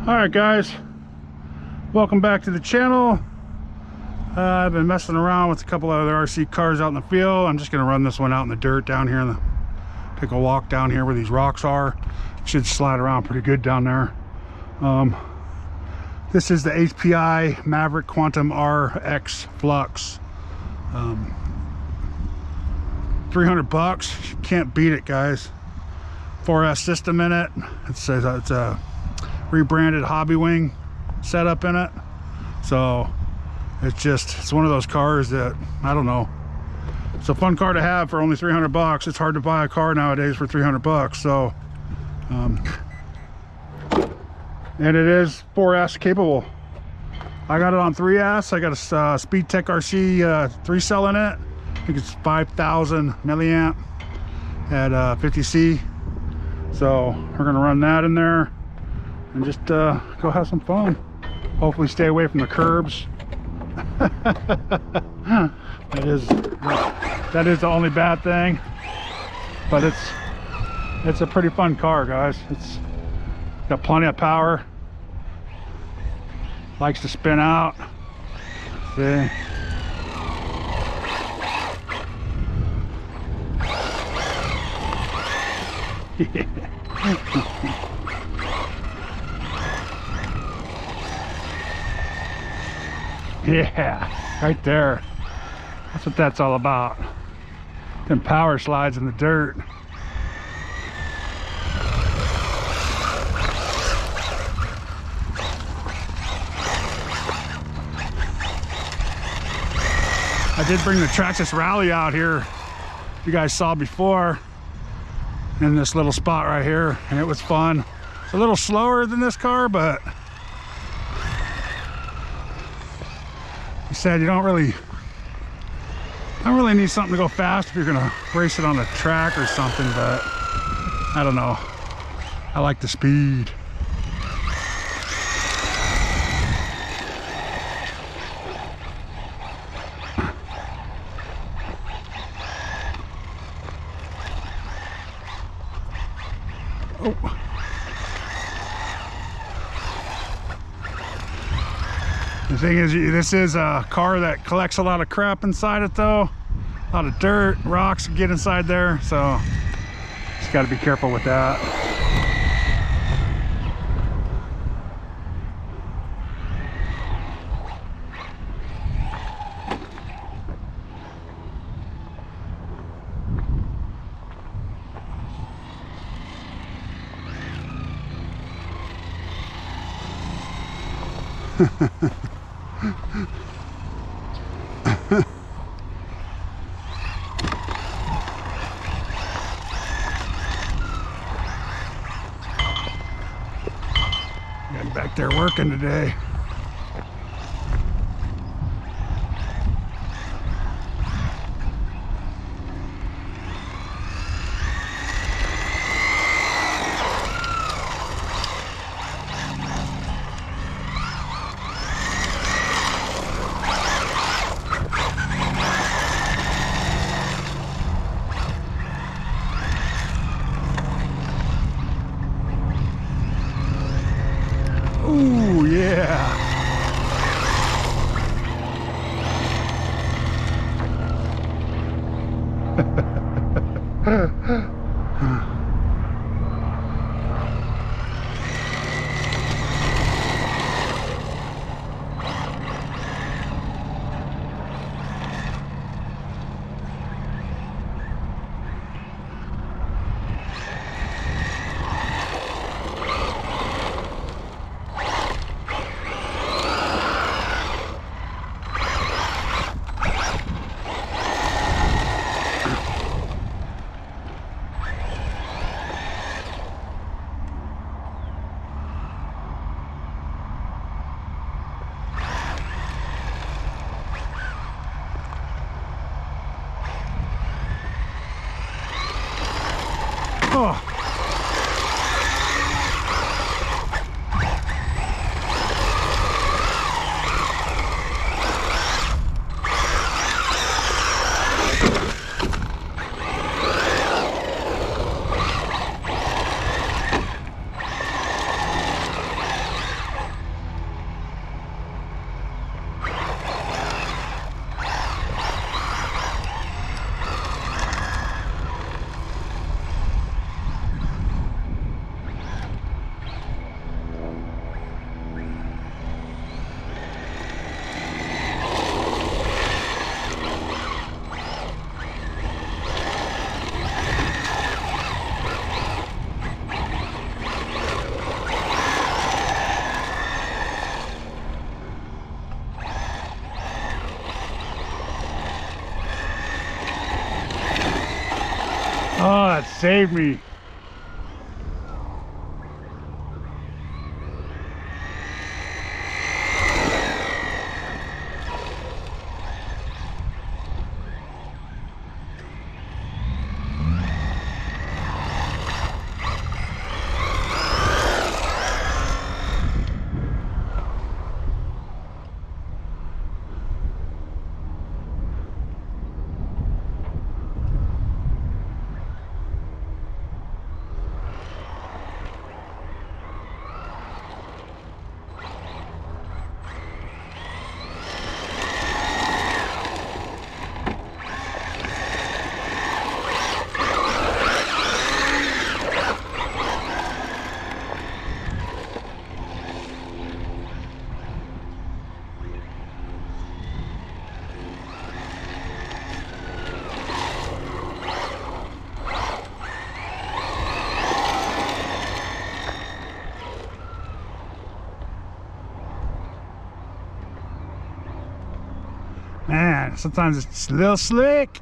Alright guys, welcome back to the channel. I've been messing around with a couple of other RC cars out in the field. I'm just going to run this one out in the dirt down here, take a walk down here where these rocks are. It should slide around pretty good down there. This is the HPI Maverick QuantumRX Flux. 300 bucks, you can't beat it guys. 4S system in it. It says it's a rebranded hobby wing setup in it, so it's one of those cars that, I don't know, it's a fun car to have for only 300 bucks. It's hard to buy a car nowadays for 300 bucks. So and it is 4S capable. I got it on 3S. I got a SpeedTek RC 3-cell in it. I think it's 5,000 milliamp at 50C. So we're gonna run that in there and just go have some fun. Hopefully stay away from the curbs. that is the only bad thing, but it's a pretty fun car guys. It's got plenty of power, likes to spin out. See, yeah, right there. That's what that's all about. Them power slides in the dirt. I did bring the Traxxas Ralley out here. You guys saw before in this little spot right here, and it was fun. It's a little slower than this car, but he said you don't really need something to go fast if you're gonna race it on a track or something, but I don't know. I like the speed. Oh. The thing is, this is a car that collects a lot of crap inside it though. A lot of dirt, rocks get inside there, so just got to be careful with that. Got back there working today. Ooh, yeah. Oh. saved me. Man, sometimes it's a little slick.